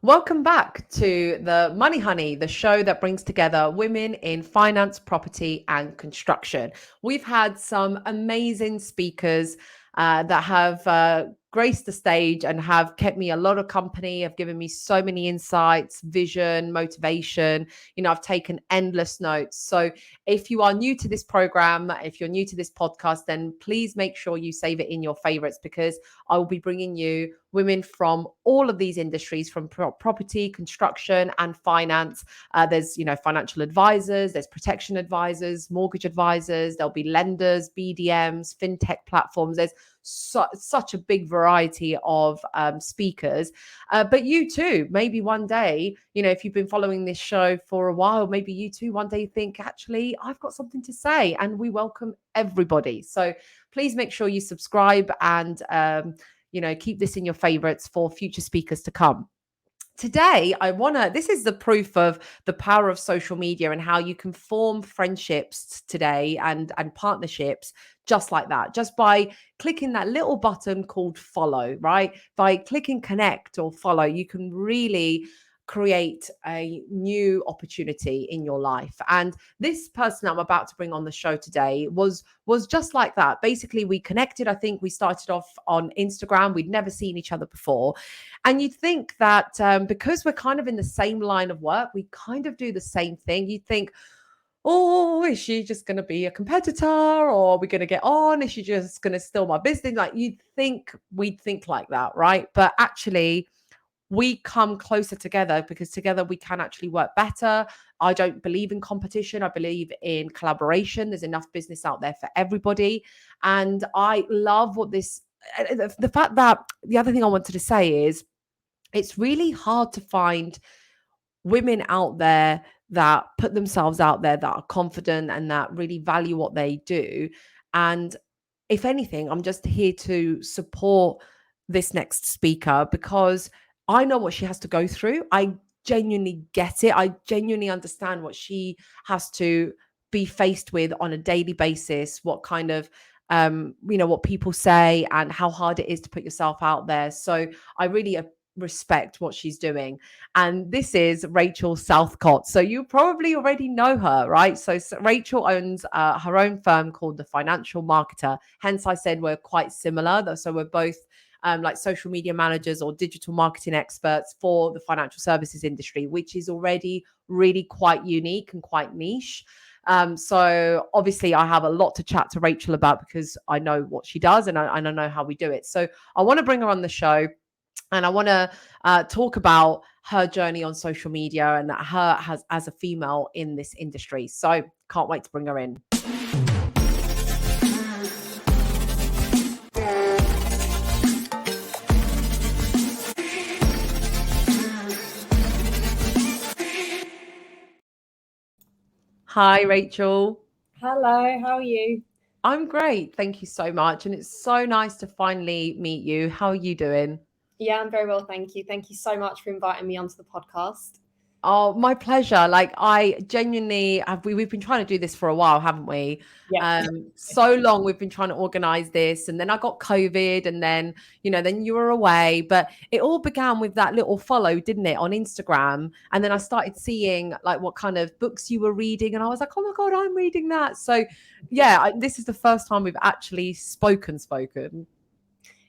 Welcome back to the Money Honey, the show that brings together women in finance, property, and construction. We've had some amazing speakers that have graced the stage and have kept me a lot of company, have given me so many insights, vision, motivation. I've taken endless notes. So if you are new to this program, if you're new to this podcast, then please make sure you save it in your favorites because I will be bringing you women from all of these industries, from property, construction, and finance. There's, financial advisors, there's protection advisors, mortgage advisors, there'll be lenders, BDMs, fintech platforms. There's such a big variety of speakers. But you too, maybe one day, if you've been following this show for a while, maybe you too one day think, actually, I've got something to say, and we welcome everybody. So please make sure you subscribe and keep this in your favorites for future speakers to come. Today, this is the proof of the power of social media and how you can form friendships today and partnerships just like that, just by clicking that little button called follow, right? By clicking connect or follow, you can really create a new opportunity in your life. And this person I'm about to bring on the show today was just like that. Basically, we connected. I think we started off on Instagram. We'd never seen each other before. And you'd think that because we're kind of in the same line of work, we kind of do the same thing. You'd think, oh, is she just going to be a competitor, or are we going to get on? Is she just going to steal my business? Like we'd think like that, right? But actually, we come closer together because together we can actually work better. I don't believe in competition. I believe in collaboration. There's enough business out there for everybody. And I love the fact that the other thing I wanted to say is it's really hard to find women out there that put themselves out there, that are confident and that really value what they do. And if anything, I'm just here to support this next speaker because I know what she has to go through. I genuinely get it. I genuinely understand what she has to be faced with on a daily basis, what kind of what people say and how hard it is to put yourself out there. So I really respect what she's doing. And this is Rachel Southcott. So you probably already know her, right? So Rachel owns her own firm called The Financial Marketer. Hence, I said we're quite similar. So we're both like social media managers or digital marketing experts for the financial services industry, which is already really quite unique and quite niche. So obviously I have a lot to chat to Rachel about because I know what she does and I know how we do it. So I want to bring her on the show. And I want to talk about her journey on social media and her as a female in this industry. So can't wait to bring her in. Hi, Rachel. Hello, how are you? I'm great. Thank you so much. And it's so nice to finally meet you. How are you doing? Yeah, I'm very well, thank you. Thank you so much for inviting me onto the podcast. Oh, my pleasure. Like I genuinely we've been trying to do this for a while, haven't we? Yeah. So long we've been trying to organize this and then I got COVID and then, then you were away, but it all began with that little follow, didn't it, on Instagram? And then I started seeing like what kind of books you were reading and I was like, "Oh my God, I'm reading that." So, yeah, this is the first time we've actually spoken.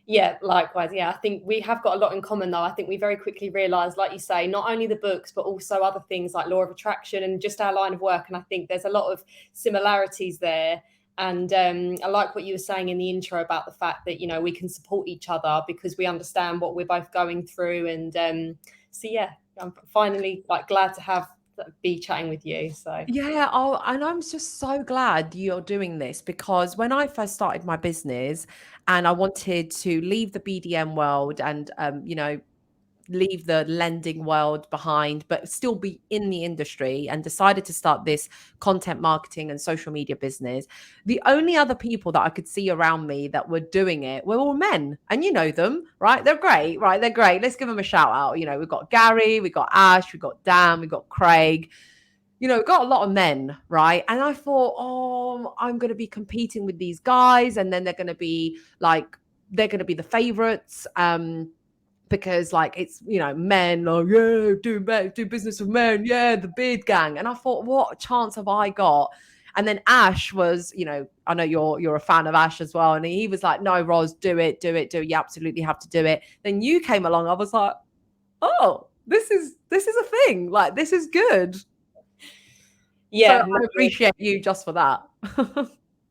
Yeah, likewise. Yeah, I think we have got a lot in common though. I think we very quickly realised, like you say, not only the books, but also other things like law of attraction and just our line of work. And I think there's a lot of similarities there. And I like what you were saying in the intro about the fact that, we can support each other because we understand what we're both going through. And so, yeah, I'm finally glad to be chatting with you. So Yeah, and I'm just so glad you're doing this because when I first started my business and I wanted to leave the BDM world and leave the lending world behind, but still be in the industry and decided to start this content marketing and social media business. The only other people that I could see around me that were doing it were all men. And you know them, right? They're great, right? They're great. Let's give them a shout out. We've got Gary, we've got Ash, we've got Dan, we've got Craig. We've got a lot of men, right? And I thought, oh, I'm going to be competing with these guys and then they're going to be the favorites. because like it's, you know, men, like, yeah, do business with men, yeah, the beard gang. And I thought, what chance have I got? And then Ash was, you know, I know you're a fan of Ash as well, and he was like, no, Roz, do it. You absolutely have to do it. Then you came along. I was like, oh, this is a thing. Like, this is good. So Yeah, no, I appreciate you just for that.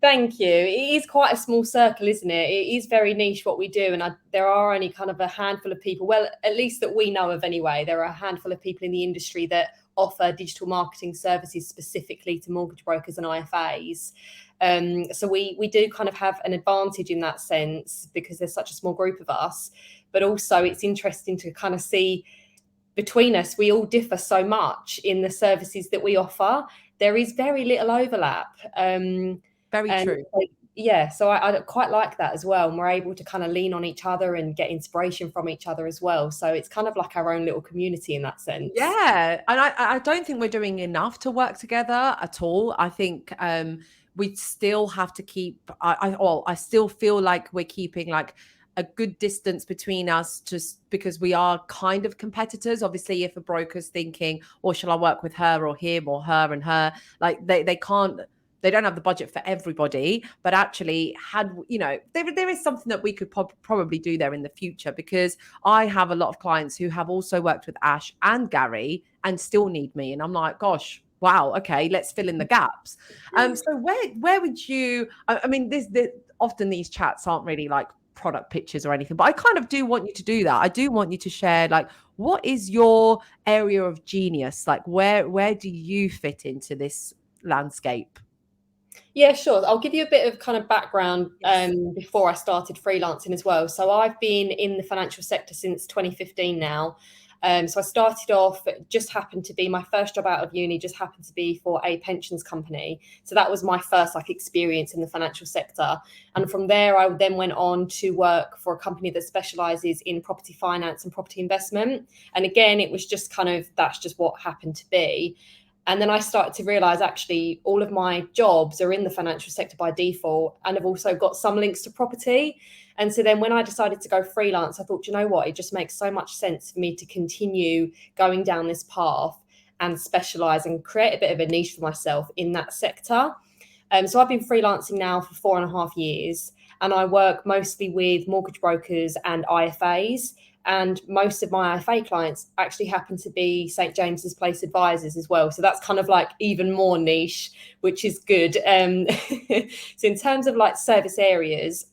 thank you. It is quite a small circle, isn't it? It is very niche what we do. And there are only kind of a handful of people, well, at least that we know of anyway, there are a handful of people in the industry that offer digital marketing services specifically to mortgage brokers and IFAs. So we do kind of have an advantage in that sense because there's such a small group of us. But also it's interesting to kind of see between us, we all differ so much in the services that we offer. There is very little overlap. Very true. So, yeah, so I quite like that as well. And we're able to kind of lean on each other and get inspiration from each other as well. So it's kind of like our own little community in that sense. Yeah. And I don't think we're doing enough to work together at all. I think we still have to keep, I still feel like we're keeping like a good distance between us, just because we are kind of competitors. Obviously, if a broker's thinking, or shall I work with her or him or her and her, like they can't, they don't have the budget for everybody. But actually, had, you know, there is something that we could probably do there in the future, because I have a lot of clients who have also worked with Ash and Gary and still need me, and I'm like, gosh, wow, okay, let's fill in the gaps. So where would you, I mean, this often these chats aren't really like product pictures or anything, but I kind of do want you to do that. I do want you to share, like, what is your area of genius? Like, where do you fit into this landscape? Yeah, sure. I'll give you a bit of kind of background Yes. before I started freelancing as well. So I've been in the financial sector since 2015 now. So I started off, it just happened to be my first job out of uni, just happened to be for a pensions company. So that was my first like experience in the financial sector. And from there, I then went on to work for a company that specialises in property finance and property investment. And again, it was just kind of, that's just what happened to be. And then I started to realize actually all of my jobs are in the financial sector by default and have also got some links to property. And so then when I decided to go freelance, I thought, you know what, it just makes so much sense for me to continue going down this path and specialize and create a bit of a niche for myself in that sector. So I've been freelancing now for 4.5 years, and I work mostly with mortgage brokers and IFAs. And most of my IFA clients actually happen to be St. James's Place advisors as well. So that's kind of like even more niche, which is good. So in terms of like service areas,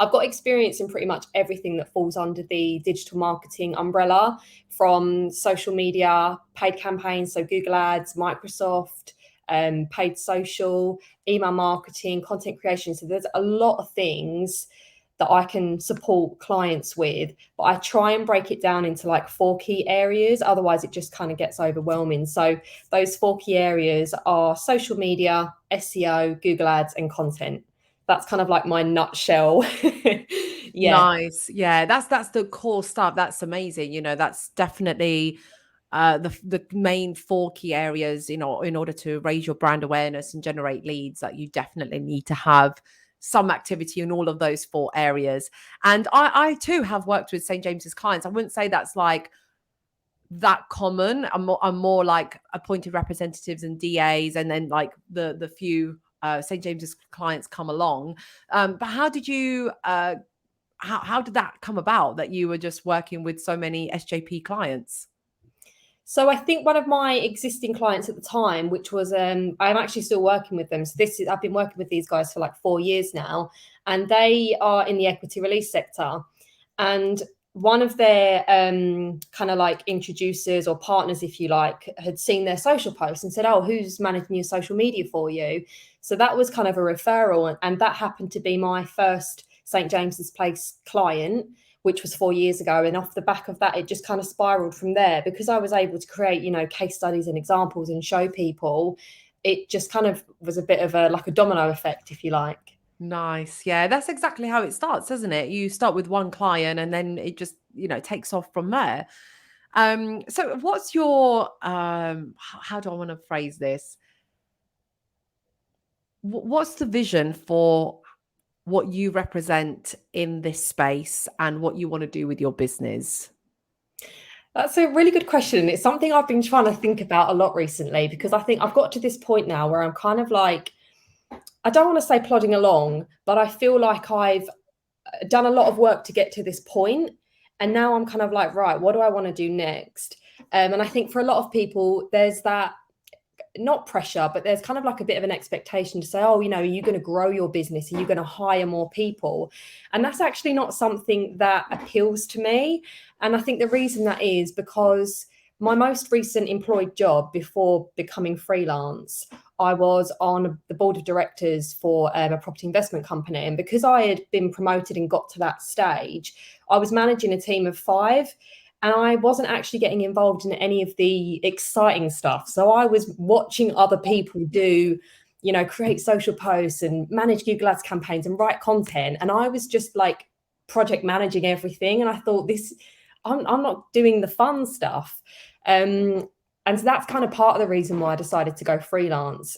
I've got experience in pretty much everything that falls under the digital marketing umbrella, from social media, paid campaigns, so Google Ads, Microsoft, paid social, email marketing, content creation. So there's a lot of things that I can support clients with, but I try and break it down into like 4 key areas. Otherwise, it just kind of gets overwhelming. So those 4 key areas are social media, SEO, Google Ads, and content. That's kind of like my nutshell. Yeah. Nice. Yeah, that's the core stuff. That's amazing. You know, that's definitely the main 4 key areas, you know, in order to raise your brand awareness and generate leads, that you definitely need to have some activity in all of those 4 areas. And I too have worked with St. James's clients. I wouldn't say that's like that common. I'm more like appointed representatives and DAs, and then like the few St. James's clients come along. But how did you how did that come about, that you were just working with so many SJP clients? So I think one of my existing clients at the time, which was I'm actually still working with them. So I've been working with these guys for like 4 years now, and they are in the equity release sector. And one of their kind of like introducers or partners, if you like, had seen their social post and said, "Oh, who's managing your social media for you?" So that was kind of a referral, and that happened to be my first St. James's Place client, which was 4 years ago. And off the back of that, it just kind of spiraled from there, because I was able to create, you know, case studies and examples and show people. It just kind of was a bit of a like a domino effect, if you like. Nice. Yeah, that's exactly how it starts, isn't it? You start with one client and then it just, you know, takes off from there. So what's your how do I want to phrase this? What's the vision for what you represent in this space and what you want to do with your business? That's a really good question. It's something I've been trying to think about a lot recently, because I think I've got to this point now where I'm kind of like, I don't want to say plodding along, but I feel like I've done a lot of work to get to this point. And now I'm kind of like, right, what do I want to do next? And I think for a lot of people, there's that, not pressure, but there's kind of like a bit of an expectation to say, oh, are you going to grow your business? Are you going to hire more people? And that's actually not something that appeals to me. And I think the reason that is because my most recent employed job before becoming freelance, I was on the board of directors for a property investment company. And because I had been promoted and got to that stage, I was managing a team of 5. And I wasn't actually getting involved in any of the exciting stuff. So I was watching other people do, create social posts and manage Google Ads campaigns and write content. And I was just like project managing everything. And I thought, I'm not doing the fun stuff. And so that's kind of part of the reason why I decided to go freelance.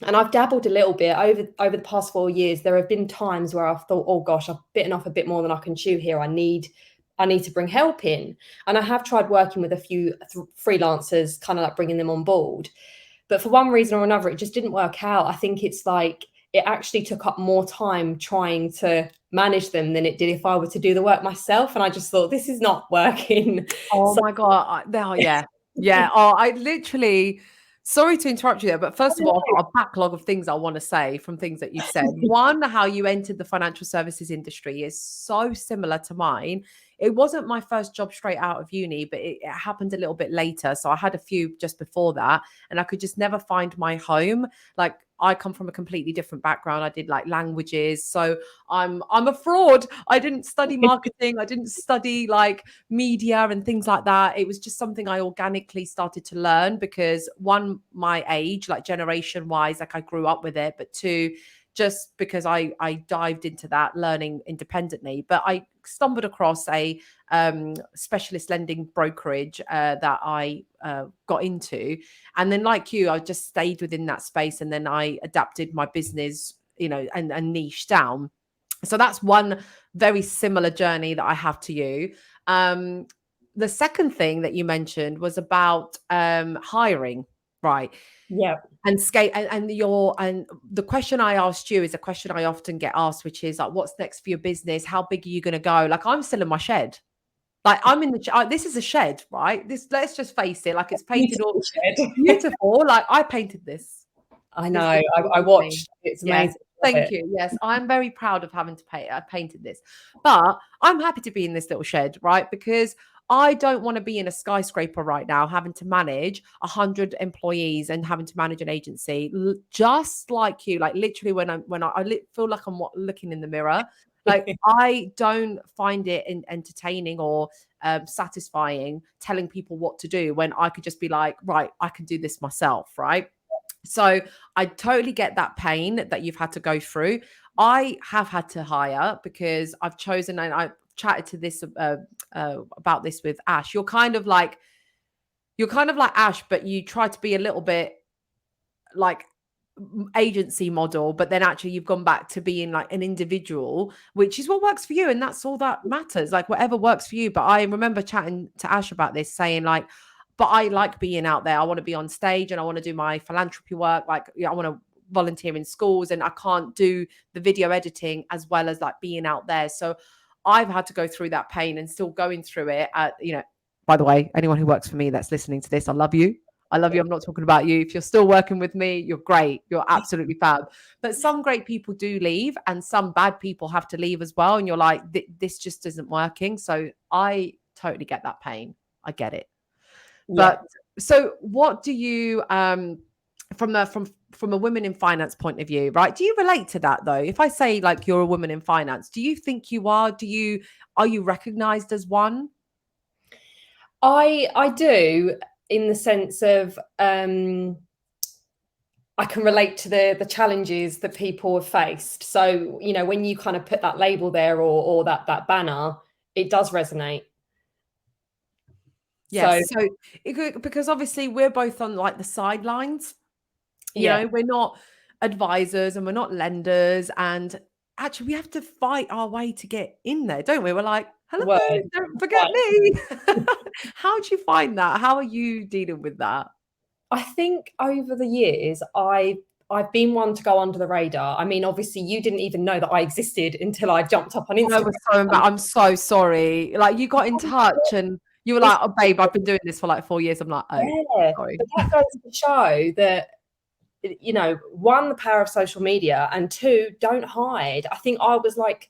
And I've dabbled a little bit over the past 4 years. There have been times where I've thought, oh gosh, I've bitten off a bit more than I can chew here. I need to bring help in. And I have tried working with a few freelancers, kind of like bringing them on board. But for one reason or another, it just didn't work out. I think it's like it actually took up more time trying to manage them than it did if I were to do the work myself. And I just thought, this is not working. Oh my God. Yeah. Yeah. Oh, I literally, sorry to interrupt you there, but first of all, I've got a backlog of things I want to say from things that you've said. One, how you entered the financial services industry is so similar to mine. It wasn't my first job straight out of uni, but it happened a little bit later. So I had a few just before that, and I could just never find my home. Like, I come from a completely different background. I did like languages. So I'm a fraud. I didn't study marketing. I didn't study like media and things like that. It was just something I organically started to learn because one, my age, like generation wise, like I grew up with it, but two, just because I dived into that learning independently. But I stumbled across a specialist lending brokerage that I got into. And then like you, I just stayed within that space, and then I adapted my business, and niche down. So that's one very similar journey that I have to you. The second thing that you mentioned was about hiring, right? Yeah. And skate and the question I asked you is a question I often get asked, which is like, what's next for your business? How big are you going to go? Like, I'm still in my shed. Like, I'm in this is a shed, right? Let's just face it. Like, it's painted all beautiful. Like, I painted this. I know. I watched. It's amazing. Yes. Thank you. Yes, I'm very proud of having to pay. I painted this, but I'm happy to be in this little shed, right? Because I don't want to be in a skyscraper right now, having to manage 100 employees and having to manage an agency. Just like you, like literally, when I feel like I'm looking in the mirror, like I don't find it entertaining or satisfying telling people what to do when I could just be like, right, I can do this myself, right? So I totally get that pain that you've had to go through. I have had to hire because I've chosen, and I chatted to this about this with Ash. You're kind of like Ash, but you try to be a little bit like agency model, but then actually you've gone back to being like an individual, which is what works for you, and that's all that matters. Like, whatever works for you. But I remember chatting to Ash about this, saying like, but I like being out there. I want to be on stage and I want to do my philanthropy work. Like, I want to volunteer in schools, and I can't do the video editing as well as like being out there. So I've had to go through that pain and still going through it. By the way, anyone who works for me that's listening to this, I love you. I love you. I'm not talking about you. If you're still working with me, you're great. You're absolutely fab. But some great people do leave, and some bad people have to leave as well. And you're like, this just isn't working. So I totally get that pain. I get it. But so what do you from a women in finance point of view, right? Do you relate to that though? If I say like you're a woman in finance, do you think you are? Are you recognized as one? I do, in the sense of I can relate to the challenges that people have faced. So, when you kind of put that label there or that banner, it does resonate. Yes. So because obviously we're both on like the sidelines. We're not advisors and we're not lenders, and actually we have to fight our way to get in there, don't we? We're like, hello, Word. don't forget me. How do you find that? How are you dealing with that? I think over the years, I've been one to go under the radar. I mean, obviously, you didn't even know that I existed until I jumped up on I Instagram. was so I'm so sorry. Like you got in touch and you were It's, like, oh babe, I've been doing this for like 4 years. I'm like, oh, yeah, sorry. but that goes to show that, you know, one, the power of social media, and two, don't hide. I think I was like,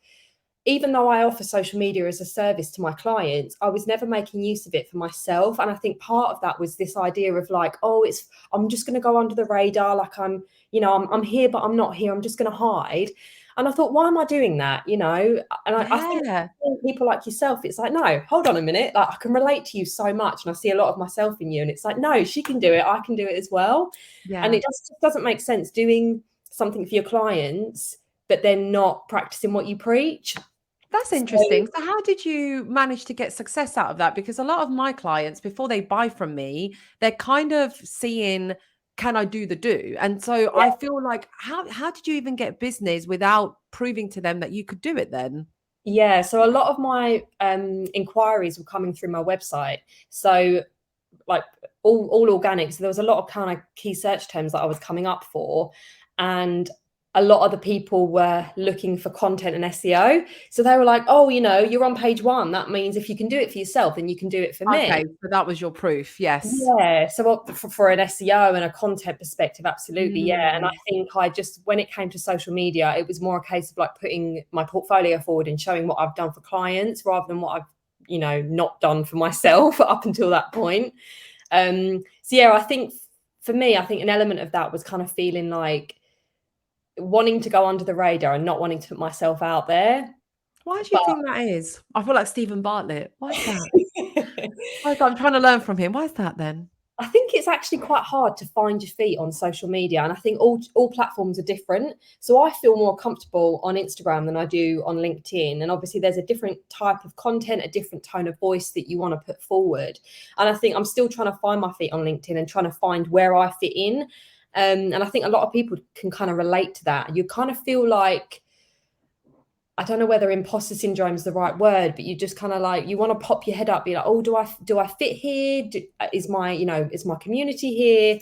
even though I offer social media as a service to my clients, I was never making use of it for myself. And I think part of that was this idea of like, oh, I'm just going to go under the radar. Like I'm here, but I'm not here. I'm just going to hide. And I thought, why am I doing that? You know, and I think Yeah. people like yourself, it's like, no, hold on a minute. Like I can relate to you so much. And I see a lot of myself in you. And it's like, no, she can do it. I can do it as well. And Yeah. it just doesn't make sense doing something for your clients, but then not practicing what you preach. That's So, interesting. So how did you manage to get success out of that? Because a lot of my clients, before they buy from me, they're kind of seeing, can I do the do? And so yeah, I feel like how did you even get business without proving to them that you could do it then? yeah. So a lot of my inquiries were coming through my website. So like all organic. So there was a lot of kind of key search terms that I was coming up for, and a lot of the people were looking for content and SEO. So they were like, "Oh, you know, you're on page one. That means if you can do it for yourself, then you can do it for me." Okay, so that was your proof. Yes. Yeah. So for an SEO and a content perspective, absolutely, yeah. And I Mm. think I just, when it came to social media, it was more a case of like putting my portfolio forward and showing what I've done for clients rather than what I've, you know, not done for myself up until that point. So yeah, I think for me, I think an element of that was kind of feeling like wanting to go under the radar and not wanting to put myself out there. Why do you But think that is? I feel like Stephen Bartlett. Why is that? I Why is that? I'm trying to learn from him. Why is that then? think it's actually quite hard to find your feet on social media. And I think all platforms are different. So I feel more comfortable on Instagram than I do on LinkedIn. And obviously there's a different type of content, a different tone of voice that you want to put forward. And I think I'm still trying to find my feet on LinkedIn and trying to find where I fit in. And I think a lot of people can kind of relate to that. You kind of feel like, I don't know whether imposter syndrome is the right word, but you just kind of like, you want to pop your head up, be like, oh, do I fit here? Is my community here?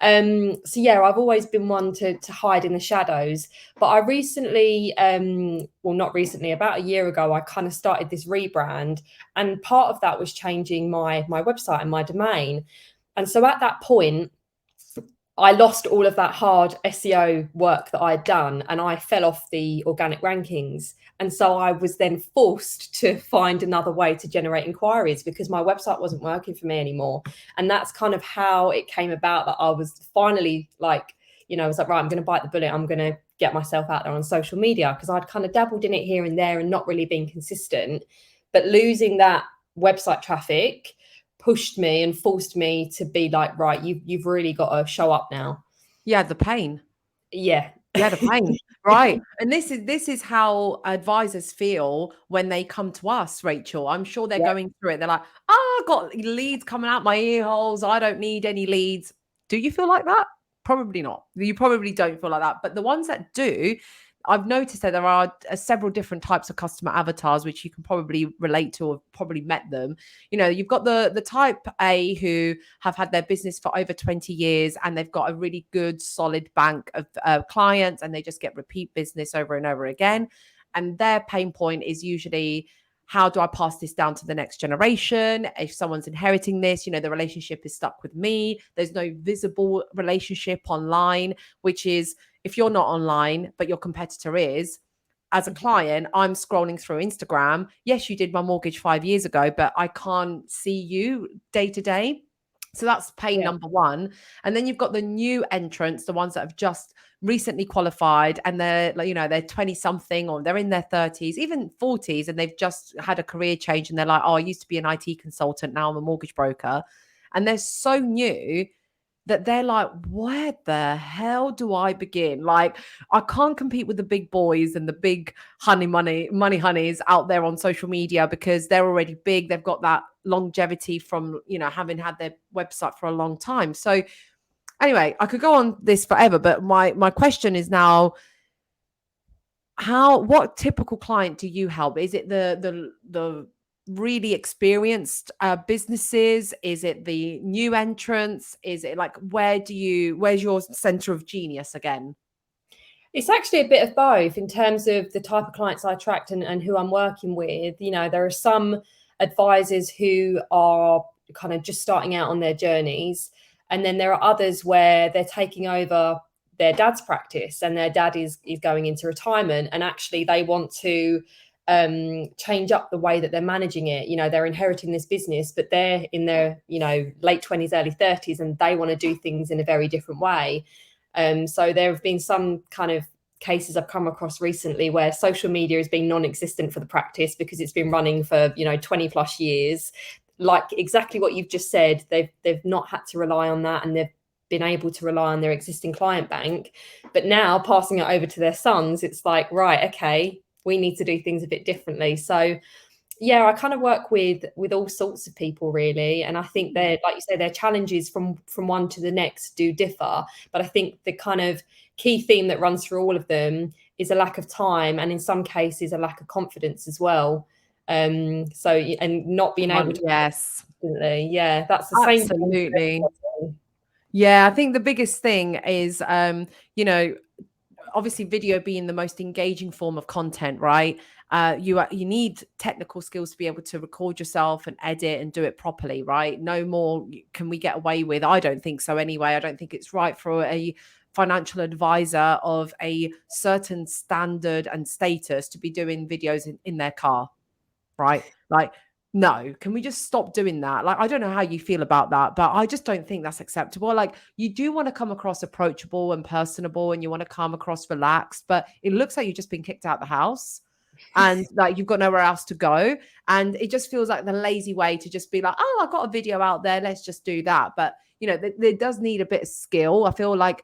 So yeah, I've always been one to hide in the shadows. But I recently, well, not recently, about a year ago, I kind of started this rebrand, and part of that was changing my website and my domain. And so at that point, I lost all of that hard SEO work that I'd done, and I fell off the organic rankings. And so I was then forced to find another way to generate inquiries because my website wasn't working for me anymore. And that's kind of how it came about that I was finally like, you know, I was like, right, I'm going to bite the bullet. I'm going to get myself out there on social media, because I'd kind of dabbled in it here and there and not really been consistent. But losing that website traffic pushed me and forced me to be like, right, you've really got to show up now. Yeah, the pain. Yeah. Yeah, the pain. Right. And this is how advisors feel when they come to us, Rachel. I'm sure they're Yeah. going through it. They're like, oh, I've got leads coming out my ear holes. I don't need any leads. Do you feel like that? Probably not. You probably don't feel like that. But the ones that do, I've noticed that there are several different types of customer avatars, which you can probably relate to or probably met them. You know, you've got the type A who have had their business for over 20 years and they've got a really good, solid bank of clients and they just get repeat business over and over again. And their pain point is usually, how do I pass this down to the next generation? If someone's inheriting this, you know, the relationship is stuck with me. There's no visible relationship online, which is, if you're not online, but your competitor is, as a client, I'm scrolling through Instagram. Yes, you did my mortgage 5 years ago, but I can't see you day to day. So that's pain Yeah. number one. And then you've got the new entrants, the ones that have just recently qualified and they're like, you know, they're 20 something or they're in their 30s, even 40s, and they've just had a career change and they're like, oh, I used to be an IT consultant. Now I'm a mortgage broker. And they're so new that they're like, where the hell do I begin? Like, I can't compete with the big boys and the big money honeys out there on social media because they're already big. They've got that longevity from, you know, having had their website for a long time. So anyway, I could go on this forever, but my question is now, what typical client do you help? Is it the really experienced businesses? Is it the new entrants? Is it like, where's your center of genius again? It's actually a bit of both in terms of the type of clients I attract and who I'm working with. You know, there are some advisors who are kind of just starting out on their journeys. And then there are others where they're taking over their dad's practice and their dad is going into retirement, and actually they want to change up the way that they're managing it. You know, they're inheriting this business, but they're in their, you know, late 20s, early 30s, and they want to do things in a very different way. So there have been some kind of cases I've come across recently where social media has been non-existent for the practice because it's been running for, you know, 20 plus years. Like exactly what you've just said, they've not had to rely on that, and they've been able to rely on their existing client bank. But now passing it over to their sons, it's like, right, okay, we need to do things a bit differently. So yeah, I kind of work with all sorts of people really, and I think they're, like you say, their challenges from one to the next do differ. But I think the kind of key theme that runs through all of them is a lack of time, and in some cases a lack of confidence as well. So and not being able to, Yes, yeah, that's the same thing. absolutely. Yeah, I think the biggest thing is, you know, obviously video being the most engaging form of content, right? You need technical skills to be able to record yourself and edit and do it properly, right? No more can we get away with. I don't think so anyway. I don't think it's right for a financial advisor of a certain standard and status to be doing videos in their car, right? Like, no, can we just stop doing that? Like, I don't know how you feel about that, but I just don't think that's acceptable. Like, you do want to come across approachable and personable, and you want to come across relaxed, but it looks like you've just been kicked out the house and like you've got nowhere else to go. And it just feels like the lazy way to just be like, oh, I've got a video out there, let's just do that. But you know, there does need a bit of skill. I feel like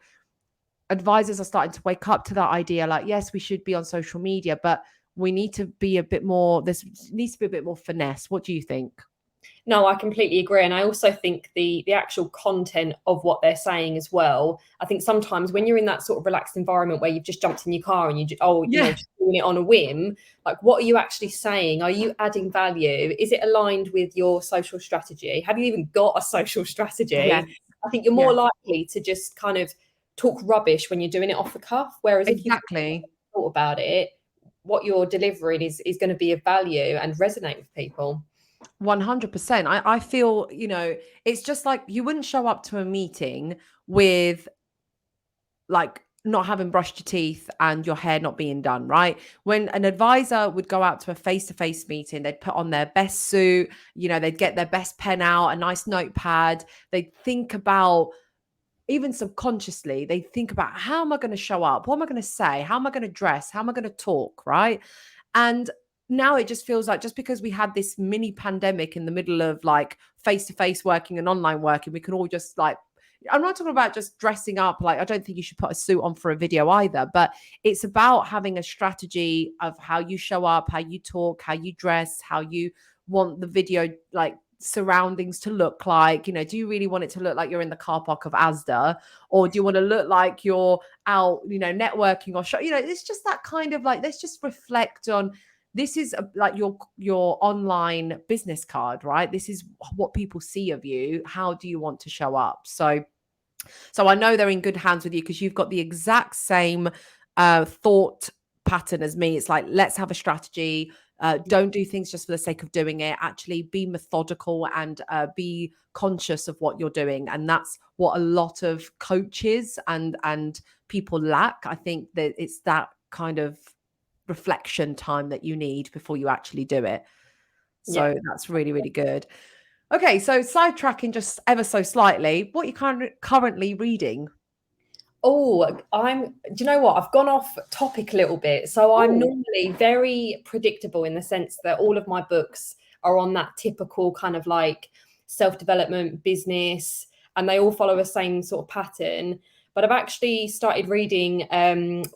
advisors are starting to wake up to that idea, like, yes, we should be on social media, but we need to be a bit more, there needs to be a bit more finesse. What do you think? No, I completely agree. And I also think the actual content of what they're saying as well. I think sometimes when you're in that sort of relaxed environment where you've just jumped in your car and you know, Yeah. just doing it on a whim, like what are you actually saying? Are you adding value? Is it aligned with your social strategy? Have you even got a social Yes. strategy? I think you're more Yes. likely to just kind of talk rubbish when you're doing it off the cuff. Whereas if you've Exactly. thought about it, what you're delivering is going to be of value and resonate with people. 100%. I feel, you know, it's just like you wouldn't show up to a meeting with like not having brushed your teeth and your hair not being done, right? When an advisor would go out to a face-to-face meeting, they'd put on their best suit, you know, they'd get their best pen out, a nice notepad. They'd think about, even subconsciously, they think about, how am I going to show up? What am I going to say? How am I going to dress? How am I going to talk? Right. And now it just feels like, just because we had this mini pandemic in the middle of like face to face working and online working, we can all just like, I'm not talking about just dressing up. Like, I don't think you should put a suit on for a video either, but it's about having a strategy of how you show up, how you talk, how you dress, how you want the video like surroundings to look like. You know, do you really want it to look like you're in the car park of Asda, or do you want to look like you're out, you know, networking or show, you know, it's just that kind of like, let's just reflect on, this is like your online business card, right? This is what people see of you. How do you want to show up? So I know they're in good hands with you, because you've got the exact same thought pattern as me. It's like, let's have a strategy. Don't do things just for the sake of doing it. Actually be methodical and be conscious of what you're doing. And that's what a lot of coaches and people lack. I think that it's that kind of reflection time that you need before you actually do it. Yeah. So that's really, really good. Okay, so sidetracking just ever so slightly, what are you currently reading? Oh, do you know what? I've gone off topic a little bit. So I'm Oh, normally very predictable in the sense that all of my books are on that typical kind of like self-development business, and they all follow the same sort of pattern. But I've actually started reading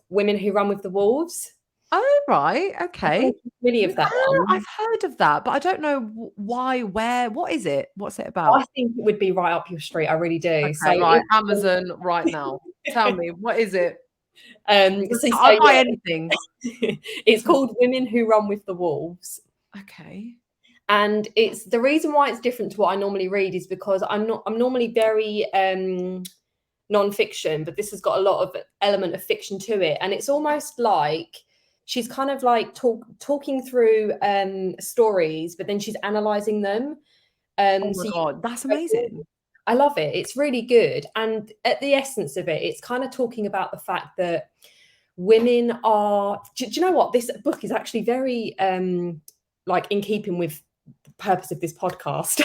Women Who Run with the Wolves. oh, right. I don't know Okay. if you're familiar with that one. I've heard of that, but I don't know why, where, what is it? What's it I about? think it would be right up your street. I really do. So Okay, right. Amazon right now. Tell me, what is it? I'll buy anything. It's called Women Who Run with the Wolves. Okay. And it's the reason why it's different to what I normally read is because I'm normally very non-fiction, but this has got a lot of element of fiction to it. And it's almost like she's kind of like talking through stories, but then she's analyzing them. Oh my God, that's amazing. I love it. It's really good. And at the essence of it, it's kind of talking about the fact that women are, do you know what? This book is actually very like in keeping with the purpose of this podcast.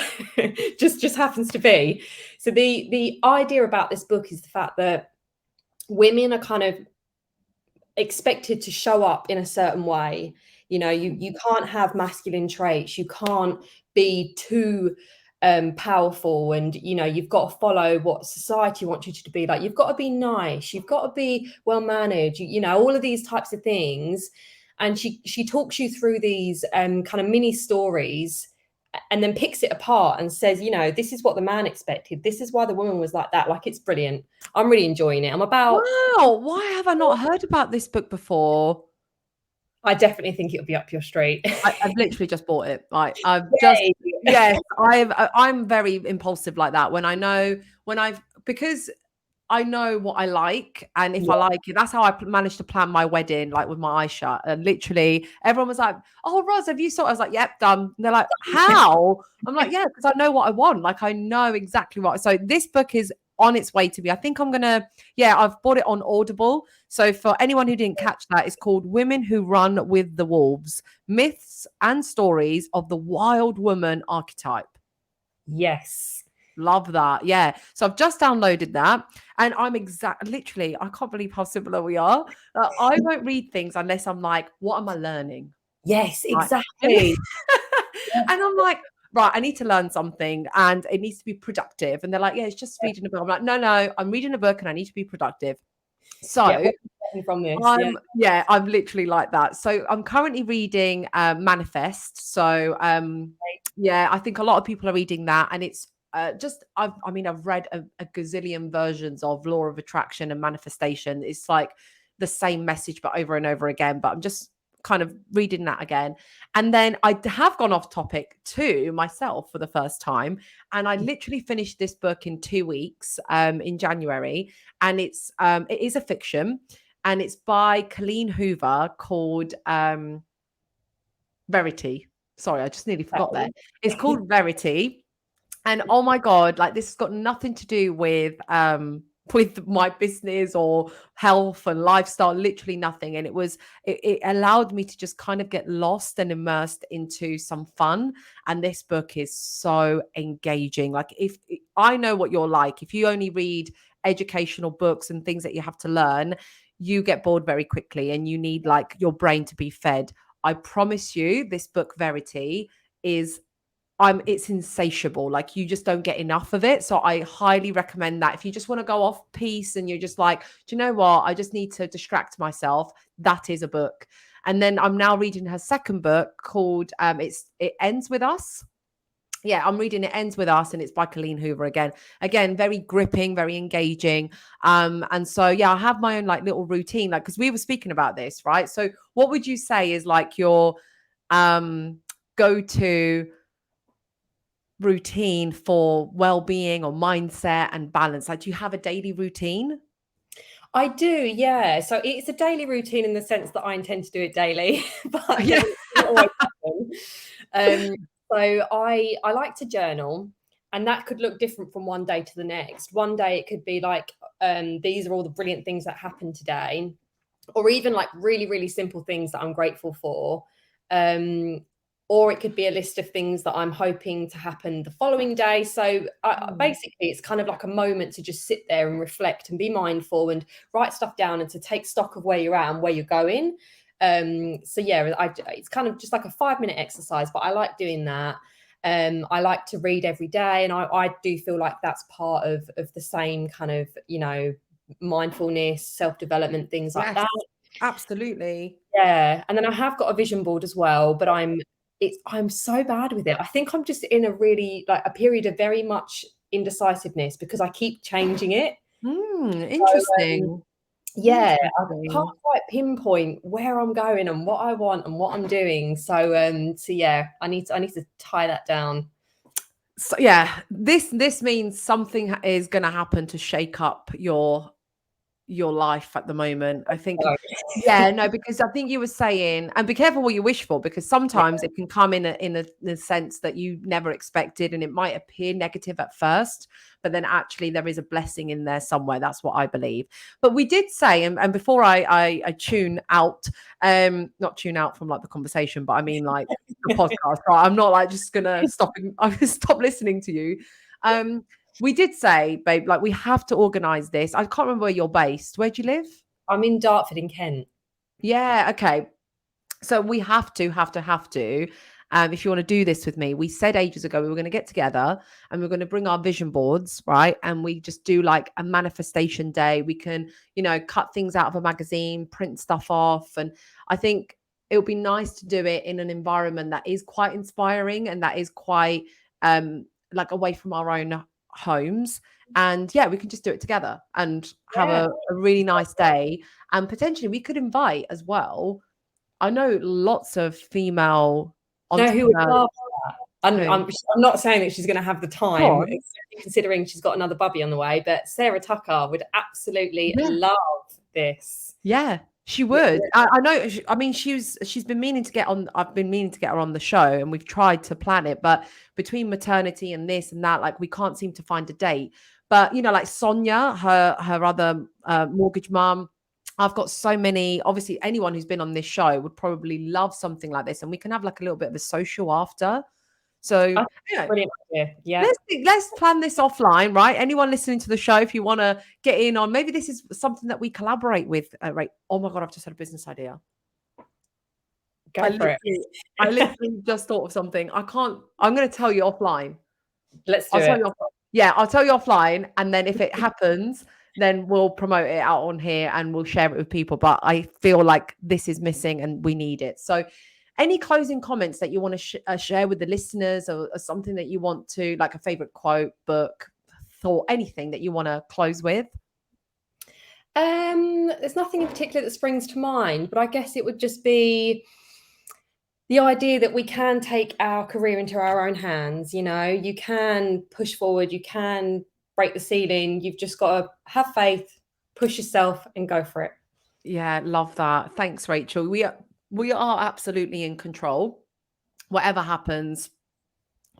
just happens to be. So the idea about this book is the fact that women are kind of expected to show up in a certain way. You know, you can't have masculine traits. You can't be too powerful, and you know, you've got to follow what society wants you to be. Like, you've got to be nice, you've got to be well managed, you know, all of these types of things. And she talks you through these kind of mini stories, and then picks it apart and says, you know, this is what the man expected, this is why the woman was like that. Like, it's brilliant. I'm really enjoying it. I'm about, Wow, why have I not heard about this book before? I definitely think it'll be up your street. I've literally just bought it. I've just, Yay. yes, I'm very impulsive like that. Because I know what I like, and if I like it, that's how I managed to plan my wedding, like with my eyes shut. And literally, everyone was like, "Oh, Roz, have you saw?" I was like, "Yep, done." And they're like, "How?" I'm like, "Yeah, because I know what I want. Like, I know exactly what." So this book is on its way to me. I think I'm gonna, yeah, I've bought it on Audible. So for anyone who didn't catch that, it's called "Women Who Run with the Wolves: Myths and Stories of the Wild Woman Archetype." Yes. Love that. Yeah. So I've just downloaded that, and I'm literally, I can't believe how similar we are. I won't read things unless I'm like, what am I learning? Yes, Right. exactly. And I'm like, right, I need to learn something and it needs to be productive. And they're like, yeah, it's just reading a book. I'm like, no, I'm reading a book and I need to be productive. Yeah, So what are you getting from this? I'm literally like that. So I'm currently reading Manifest. So yeah, I think a lot of people are reading that, and it's I've read a gazillion versions of Law of Attraction and Manifestation. It's like the same message but over and over again, but I'm just kind of reading that again. And then I have gone off topic to myself for the first time, and I literally finished this book in 2 weeks in January, and it is a fiction, and it's by Colleen Hoover, called Verity. Sorry, I just nearly forgot that. It's called Verity. And oh my God, like, this has got nothing to do with my business or health and lifestyle, literally nothing. And it allowed me to just kind of get lost and immersed into some fun. And this book is so engaging. Like, if I know what you're like, if you only read educational books and things that you have to learn, you get bored very quickly and you need like your brain to be fed. I promise you, this book Verity is it's insatiable. Like, you just don't get enough of it. So I highly recommend that. If you just want to go off piece and you're just like, do you know what? I just need to distract myself. That is a book. And then I'm now reading her second book called It Ends With Us. Yeah, I'm reading It Ends With Us, and it's by Colleen Hoover again. Again, very gripping, very engaging. And so yeah, I have my own like little routine, like, because we were speaking about this, right? So what would you say is like your go-to routine for well-being or mindset and balance? Like, do you have a daily routine? I do, yeah. So it's a daily routine in the sense that I intend to do it daily, but Yeah. it doesn't always happen. So I like to journal, and that could look different from one day to the next. One day it could be like, these are all the brilliant things that happened today, or even like really, really simple things that I'm grateful for. Or it could be a list of things that I'm hoping to happen the following day. So basically, it's kind of like a moment to just sit there and reflect and be mindful and write stuff down and to take stock of where you're at and where you're going. So yeah, it's kind of just like a 5-minute exercise, but I like doing that. I like to read every day, and I do feel like that's part of the same kind of, you know, mindfulness, self-development, things like Yes, that. absolutely. Yeah. And then I have got a vision board as well, but I'm so bad with it. I think I'm just in a really like a period of very much indecisiveness because I keep changing it. So, Interesting. Yeah, I can't Interesting. quite pinpoint where I'm going and what I want and what I'm doing. So yeah, I need to tie that down. So yeah, this means something is going to happen to shake up your life at the moment. I think, So, yeah, no, because I think you were saying, and be careful what you wish for, because yeah, sometimes it can come in a sense that you never expected, and it might appear negative at first, but then actually there is a blessing in there somewhere. That's what I believe. But we did say, and before I tune out, not tune out from like the conversation, but I mean like the podcast. Right? I'm not like just gonna stop. I'm gonna stop listening to you. Um, we did say, babe, like we have to organize this. I can't remember where you're based. Where do you live? I'm in Dartford in Kent. Yeah, okay. So we have to. If you want to do this with me, we said ages ago we were going to get together and we're going to bring our vision boards, right? And we just do like a manifestation day. We can, cut things out of a magazine, print stuff off. And I think it would be nice to do it in an environment that is quite inspiring and that is quite like away from our own homes. And yeah, we can just do it together and have Yeah. a really nice day. And potentially we could invite as well. I know lots of female Do you know who would entrepreneurs love that? I'm, who I'm, I'm not saying that she's going to have the go time, on. considering she's got another bubby on the way, but Sarah Tucker would absolutely Yeah, love this. yeah, she Yeah, would. I know. I mean, she's been meaning to get on. I've been meaning to get her on the show, and we've tried to plan it, but between maternity and this and that, like we can't seem to find a date. But like Sonia, her other mortgage mum. I've got so many. Obviously, anyone who's been on this show would probably love something like this, and we can have like a little bit of a social after. So, I think it's a brilliant idea. Yeah. let's plan this offline, right? Anyone listening to the show, if you want to get in on, maybe this is something that we collaborate with. Right? Oh my god, I've just had a business idea. I Go for it. literally, I literally just thought of something. I can't. I'm going to tell you offline. Let's do I'll tell it. you offline. Yeah, I'll tell you offline, and then if it happens, then we'll promote it out on here and we'll share it with people. But I feel like this is missing, and we need it. So, any closing comments that you want to share with the listeners, or something that you want to, like a favorite quote, book, thought, anything that you want to close with? There's nothing in particular that springs to mind, but I guess it would just be the idea that we can take our career into our own hands. You can push forward, you can break the ceiling. You've just got to have faith, push yourself, and go for it. Yeah, love that. Thanks, Rachel. We are absolutely in control. Whatever happens,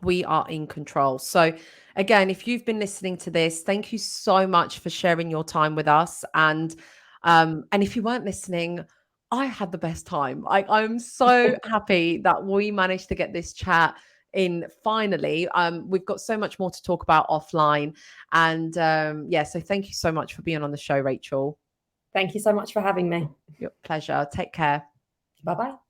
we are in control. So again, if you've been listening to this, thank you so much for sharing your time with us. And if you weren't listening, I had the best time. I'm so happy that we managed to get this chat in finally. We've got so much more to talk about offline. And yeah, so thank you so much for being on the show, Rachel. Thank you so much for having me. Your pleasure. Take care. Bye bye.